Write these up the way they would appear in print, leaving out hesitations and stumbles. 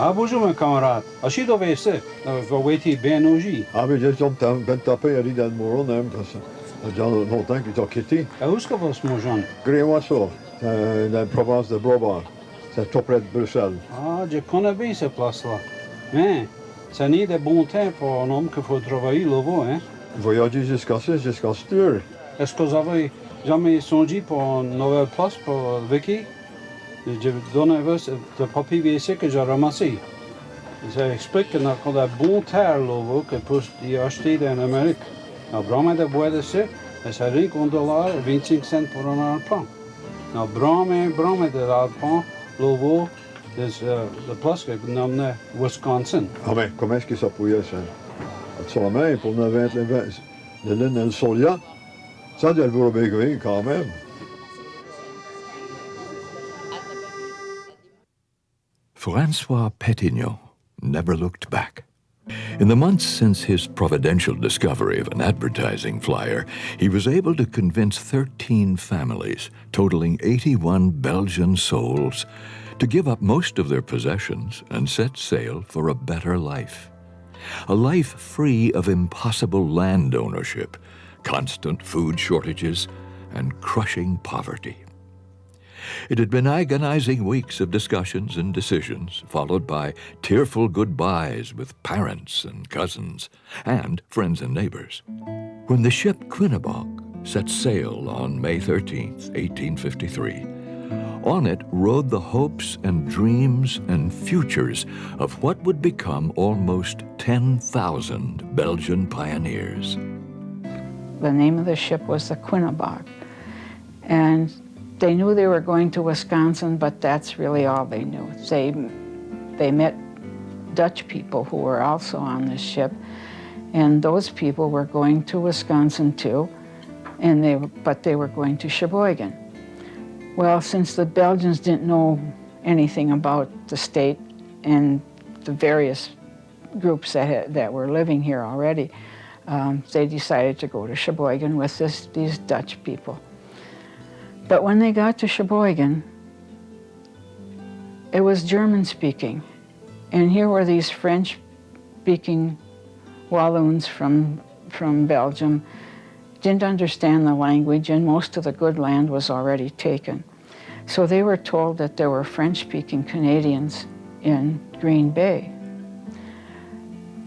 Ah, bonjour, mon camarade. As-tu trouvé ça? Vais-tu bien manger? Ah, mais j'ai ben tapé aller dans le mouron, hein, parce que ça fait longtemps qu'ils t'ont quitté. Ah, où est-ce que vous mon jeune? Grémoisseau, dans la province de Brabant. C'est tout près de Bruxelles. Ah, je connais bien cette place-là. Mais, ça n'est de bon temps pour un homme qu'il faut travailler là-bas, hein? Voyager jusqu'à Stur. Est-ce que vous avez jamais songé pour une nouvelle place pour Vicky? Je donne un peu de papier WC que j'ai ramassé. Ça explique qu'on a un bon terre là-bas que peut y acheter en Amérique. Nou, vraiment de bois de ça, et ça rien qu'un dollar et 25 cents pour un arpent. Nou, vraiment de l'arpent là-bas, c'est la place que nous nommons Wisconsin. Ah, mais comment est-ce que ça pouvait ça? Sur la main, pour 9 le lune et le solia, ça doit le béguer quand même. François Pétignon never looked back. In the months since his providential discovery of an advertising flyer, he was able to convince 13 families, totaling 81 Belgian souls, to give up most of their possessions and set sail for a better life. A life free of impossible land ownership, constant food shortages, and crushing poverty. It had been agonizing weeks of discussions and decisions, followed by tearful goodbyes with parents and cousins, and friends and neighbors. When the ship Quinnebog set sail on May 13th, 1853, on it rode the hopes and dreams and futures of what would become almost 10,000 Belgian pioneers. The name of the ship was the Quinnebog, and they knew they were going to Wisconsin, but that's really all they knew. They met Dutch people who were also on this ship, and those people were going to Wisconsin too, but they were going to Sheboygan. Well, since the Belgians didn't know anything about the state and the various groups that were living here already, they decided to go to Sheboygan with these Dutch people. But when they got to Sheboygan, it was German-speaking. And here were these French-speaking Walloons from Belgium, didn't understand the language, and most of the good land was already taken. So they were told that there were French-speaking Canadians in Green Bay.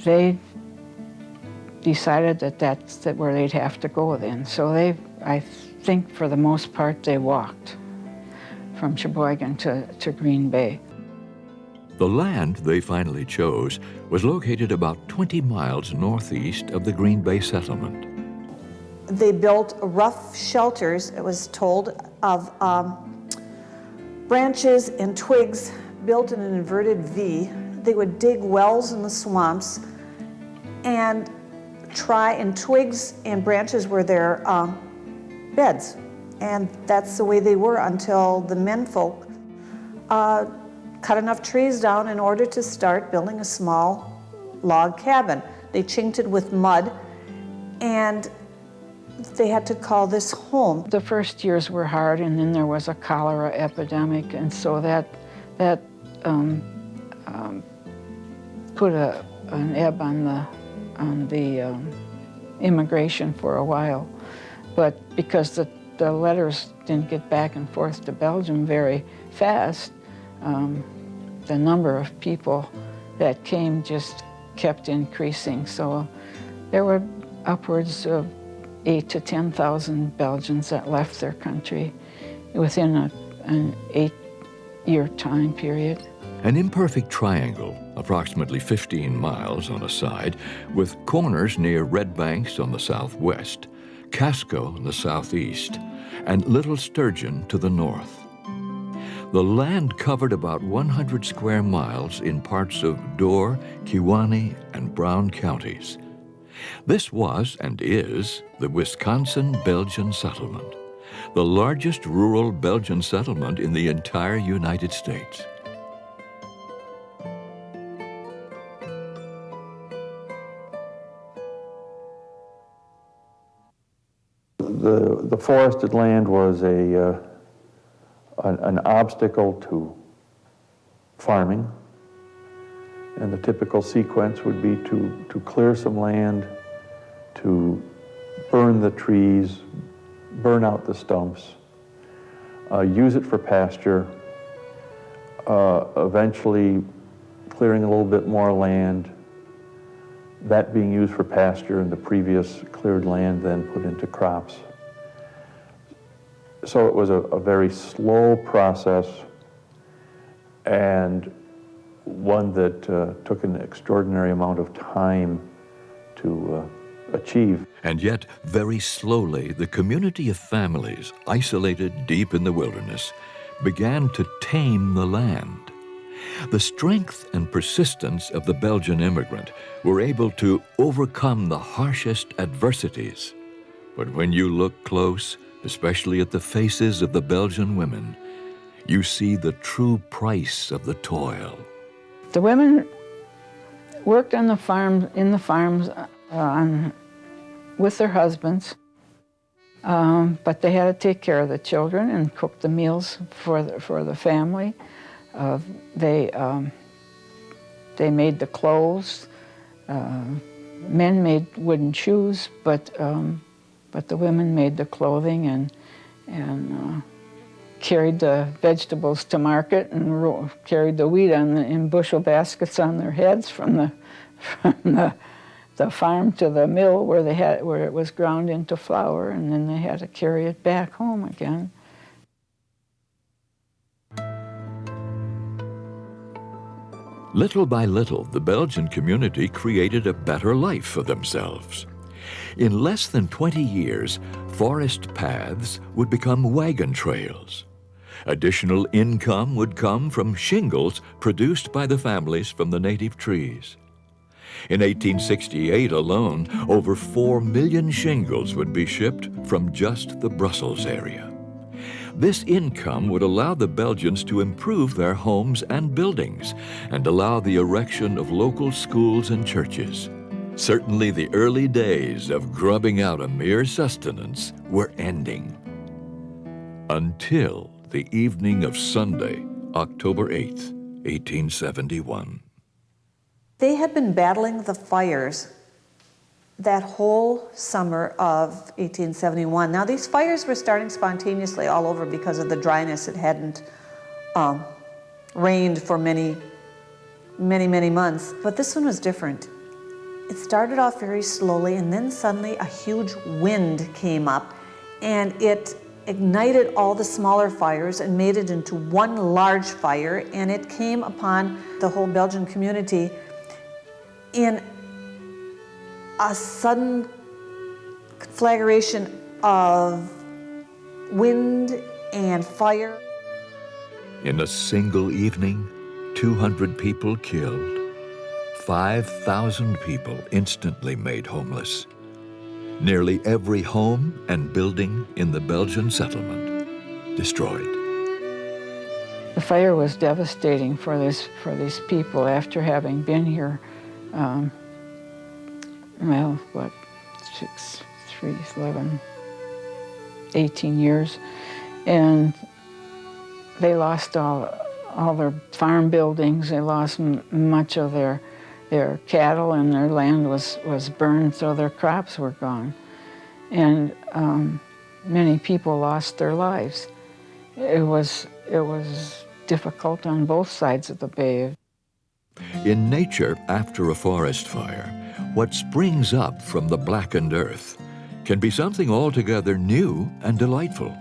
They decided that that's where they'd have to go then. So I think for the most part, they walked from Sheboygan to Green Bay. The land they finally chose was located about 20 miles northeast of the Green Bay settlement. They built rough shelters, it was told, of branches and twigs built in an inverted V. They would dig wells in the swamps and twigs and branches were their beds. And that's the way they were until the menfolk cut enough trees down in order to start building a small log cabin. They chinked it with mud, and they had to call this home. The first years were hard, and then there was a cholera epidemic, and so that put an ebb on the immigration for a while. But because the letters didn't get back and forth to Belgium very fast, the number of people that came just kept increasing. So there were upwards of 8,000 to 10,000 Belgians that left their country within an 8-year time period. An imperfect triangle, approximately 15 miles on a side, with corners near Red Banks on the southwest, Casco in the southeast, and Little Sturgeon to the north. The land covered about 100 square miles in parts of Door, Kewaunee, and Brown counties. This was and is the Wisconsin Belgian settlement, the largest rural Belgian settlement in the entire United States. The forested land was an obstacle to farming. And the typical sequence would be to clear some land, to burn the trees, burn out the stumps, use it for pasture, eventually clearing a little bit more land, that being used for pasture and the previous cleared land then put into crops. So it was a very slow process and one that took an extraordinary amount of time to achieve. And yet, very slowly, the community of families, isolated deep in the wilderness, began to tame the land. The strength and persistence of the Belgian immigrant were able to overcome the harshest adversities. But when you look close, especially at the faces of the Belgian women, you see the true price of the toil. The women worked on the farm, in the farms with their husbands, but they had to take care of the children and cook the meals for the family. They made the clothes. Men made wooden shoes, but the women made the clothing and carried the vegetables to market and carried the wheat in bushel baskets on their heads from the farm to the mill where it was ground into flour, and then they had to carry it back home again. Little by little, the Belgian community created a better life for themselves. In less than 20 years, forest paths would become wagon trails. Additional income would come from shingles produced by the families from the native trees. In 1868 alone, over 4 million shingles would be shipped from just the Brussels area. This income would allow the Belgians to improve their homes and buildings and allow the erection of local schools and churches. Certainly the early days of grubbing out a mere sustenance were ending. Until the evening of Sunday, October 8th, 1871. They had been battling the fires that whole summer of 1871. Now, these fires were starting spontaneously all over because of the dryness. It hadn't rained for many months. But this one was different. It started off very slowly, and then suddenly a huge wind came up, and it ignited all the smaller fires and made it into one large fire, and it came upon the whole Belgian community in a sudden conflagration of wind and fire. In a single evening, 200 people killed, 5,000 people instantly made homeless. Nearly every home and building in the Belgian settlement destroyed. The fire was devastating for these people after having been here. 18 years, and they lost all their farm buildings. They lost much of their cattle, and their land was burned, so their crops were gone. And many people lost their lives. It was difficult on both sides of the bay. In nature, after a forest fire, what springs up from the blackened earth can be something altogether new and delightful.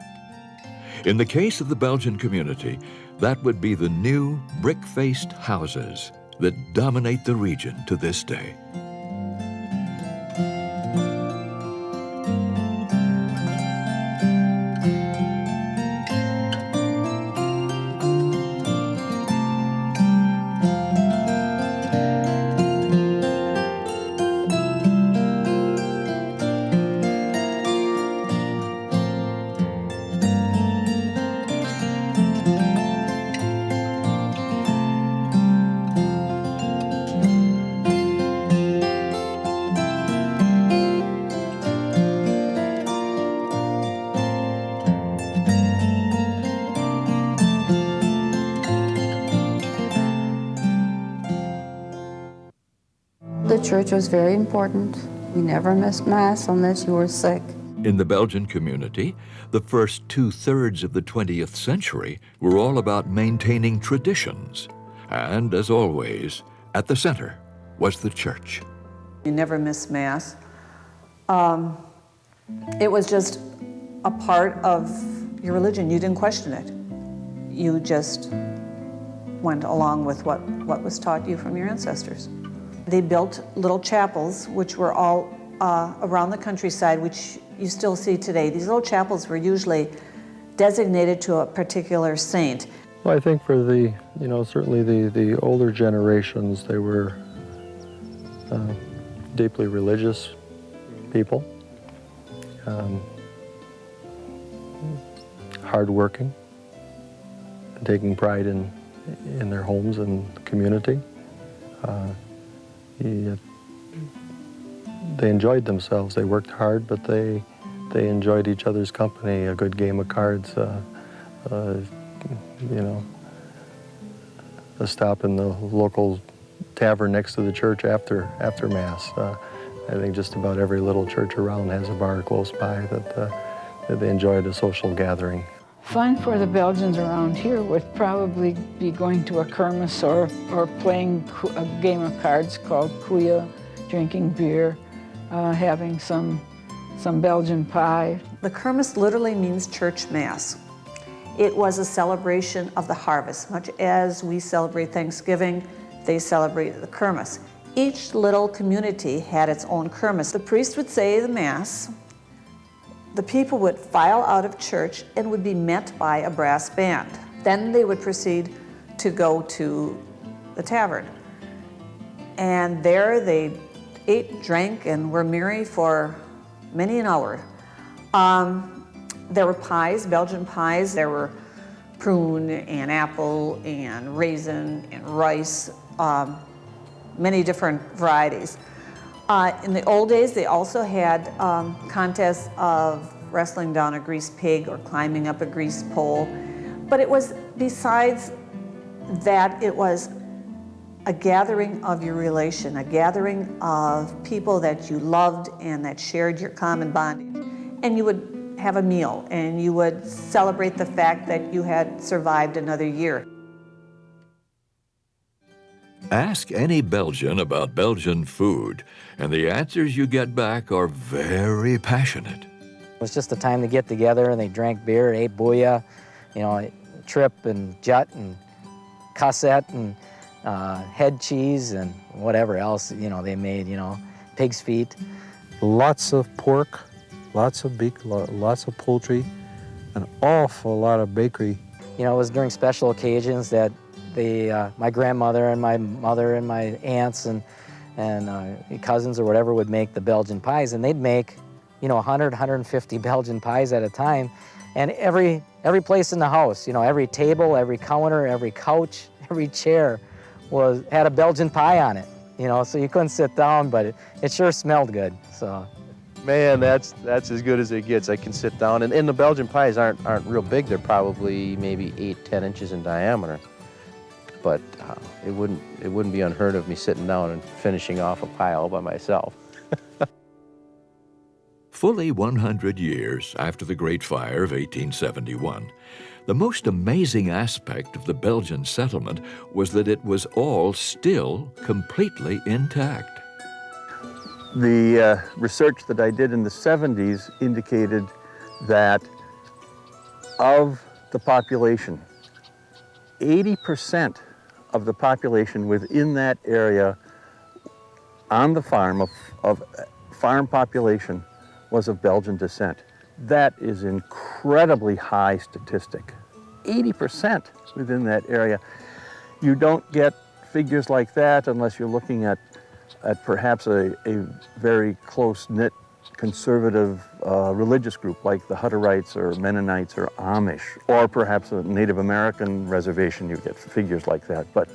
In the case of the Belgian community, that would be the new brick-faced houses that dominate the region to this day. The church was very important. We never missed Mass unless you were sick. In the Belgian community, the first 2/3 of the 20th century were all about maintaining traditions. And as always, at the center was the church. You never missed Mass. It was just a part of your religion. You didn't question it. You just went along with what was taught you from your ancestors. They built little chapels, which were all around the countryside, which you still see today. These little chapels were usually designated to a particular saint. Well, I think for the, certainly the older generations, they were deeply religious people, hardworking, and taking pride in their homes and community. They enjoyed themselves. They worked hard, but they enjoyed each other's company, a good game of cards, a stop in the local tavern next to the church after Mass. I think just about every little church around has a bar close by that they enjoyed a social gathering. Fun for the Belgians around here would probably be going to a kermis or playing a game of cards called Kuya, drinking beer, having some Belgian pie. The kermis literally means church mass. It was a celebration of the harvest. Much as we celebrate Thanksgiving, they celebrated the kermis. Each little community had its own kermis. The priest would say the Mass. The people would file out of church and would be met by a brass band. Then they would proceed to go to the tavern. And there they ate, drank, and were merry for many an hour. There were pies, Belgian pies. There were prune and apple and raisin and rice, many different varieties. In the old days, they also had contests of wrestling down a greased pig or climbing up a greased pole. But it was, besides that, it was a gathering of your relation, a gathering of people that you loved and that shared your common bondage. And you would have a meal, and you would celebrate the fact that you had survived another year. Ask any Belgian about Belgian food, and the answers you get back are very passionate. It was just a time to get together, and they drank beer, ate booyah, trip and jut and cassette and head cheese and whatever else, they made, pig's feet. Lots of pork, lots of beef, lots of poultry, an awful lot of bakery. It was during special occasions that my grandmother and my mother and my aunts and cousins or whatever would make the Belgian pies, and they'd make 100, 150 Belgian pies at a time. And every place in the house, every table, every counter, every couch, every chair had a Belgian pie on it. So you couldn't sit down, but it sure smelled good. So, man, that's as good as it gets. I can sit down, and the Belgian pies aren't real big. They're probably maybe 8-10 inches in diameter. But it wouldn't be unheard of me sitting down and finishing off a pie all by myself. Fully 100 years after the Great Fire of 1871, the most amazing aspect of the Belgian settlement was that it was all still completely intact. The research that I did in the 70s indicated that of the population, 80% of the population within that area on the farm, of farm population, was of Belgian descent. That is an incredibly high statistic. 80% within that area. You don't get figures like that unless you're looking at perhaps a very close-knit conservative religious group like the Hutterites or Mennonites or Amish, or perhaps a Native American reservation, you get figures like that. But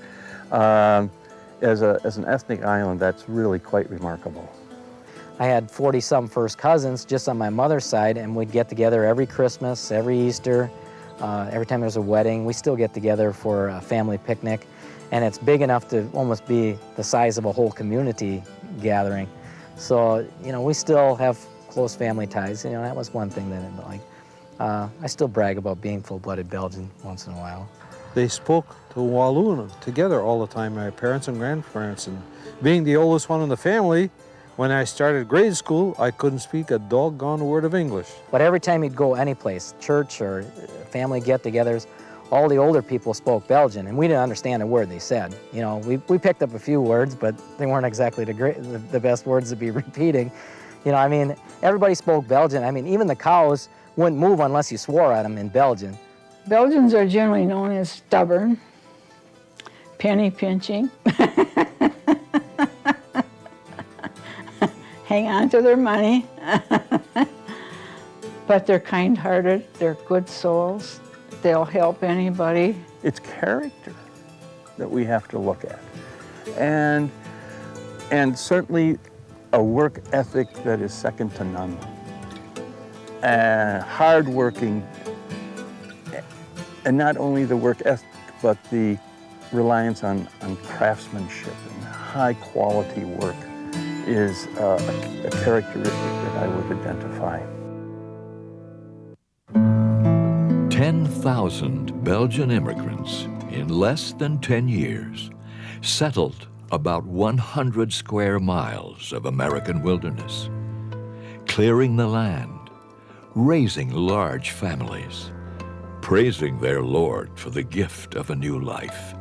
as an ethnic island, that's really quite remarkable. I had 40-some first cousins just on my mother's side, and we'd get together every Christmas, every Easter, every time there's a wedding. We still get together for a family picnic, and it's big enough to almost be the size of a whole community, gathering. So, you know, we still have close family ties. You know, that was one thing that I still brag about being full-blooded Belgian once in a while. They spoke to Walloon together all the time, my parents and grandparents. And being the oldest one in the family, when I started grade school, I couldn't speak a doggone word of English. But every time you'd go anyplace, church or family get-togethers, all the older people spoke Belgian, and we didn't understand a word they said. You know, we picked up a few words, but they weren't exactly the best words to be repeating. You know, I mean, everybody spoke Belgian. I mean, even the cows wouldn't move unless you swore at them in Belgian. Belgians are generally known as stubborn, penny pinching, hang on to their money, but they're kind-hearted, they're good souls, they'll help anybody. It's character that we have to look at. And certainly a work ethic that is second to none. Hard-working, and not only the work ethic, but the reliance on craftsmanship and high-quality work is a characteristic that I would identify. 10,000 Belgian immigrants in less than 10 years settled about 100 square miles of American wilderness, clearing the land, raising large families, praising their Lord for the gift of a new life.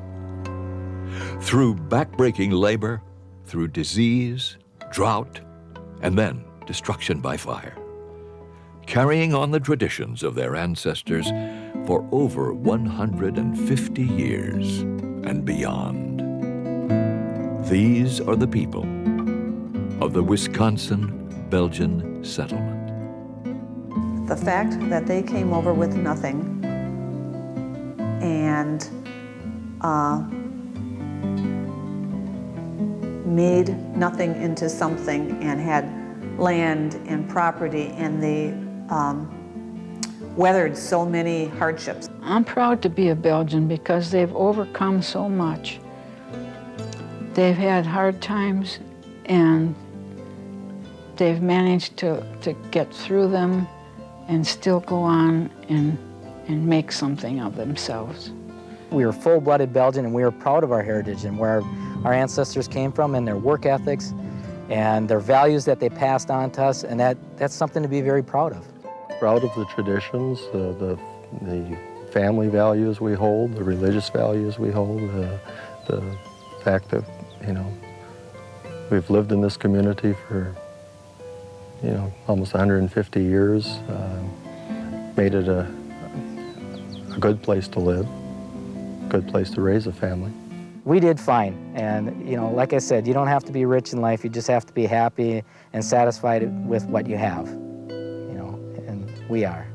Through backbreaking labor, through disease, drought, and then destruction by fire, carrying on the traditions of their ancestors for over 150 years and beyond. These are the people of the Wisconsin-Belgian settlement. The fact that they came over with nothing and made nothing into something and had land and property, and they weathered so many hardships. I'm proud to be a Belgian because they've overcome so much. They've had hard times and they've managed to get through them and still go on and make something of themselves. We were full-blooded Belgian, and we were proud of our heritage and where our ancestors came from and their work ethics and their values that they passed on to us, and that's something to be very proud of. Proud of the traditions, the family values we hold, the religious values we hold, the fact that, you know, we've lived in this community for, you know, almost 150 years, made it a good place to live, a good place to raise a family. We did fine, and you know, like I said, you don't have to be rich in life, you just have to be happy and satisfied with what you have, you know, and we are.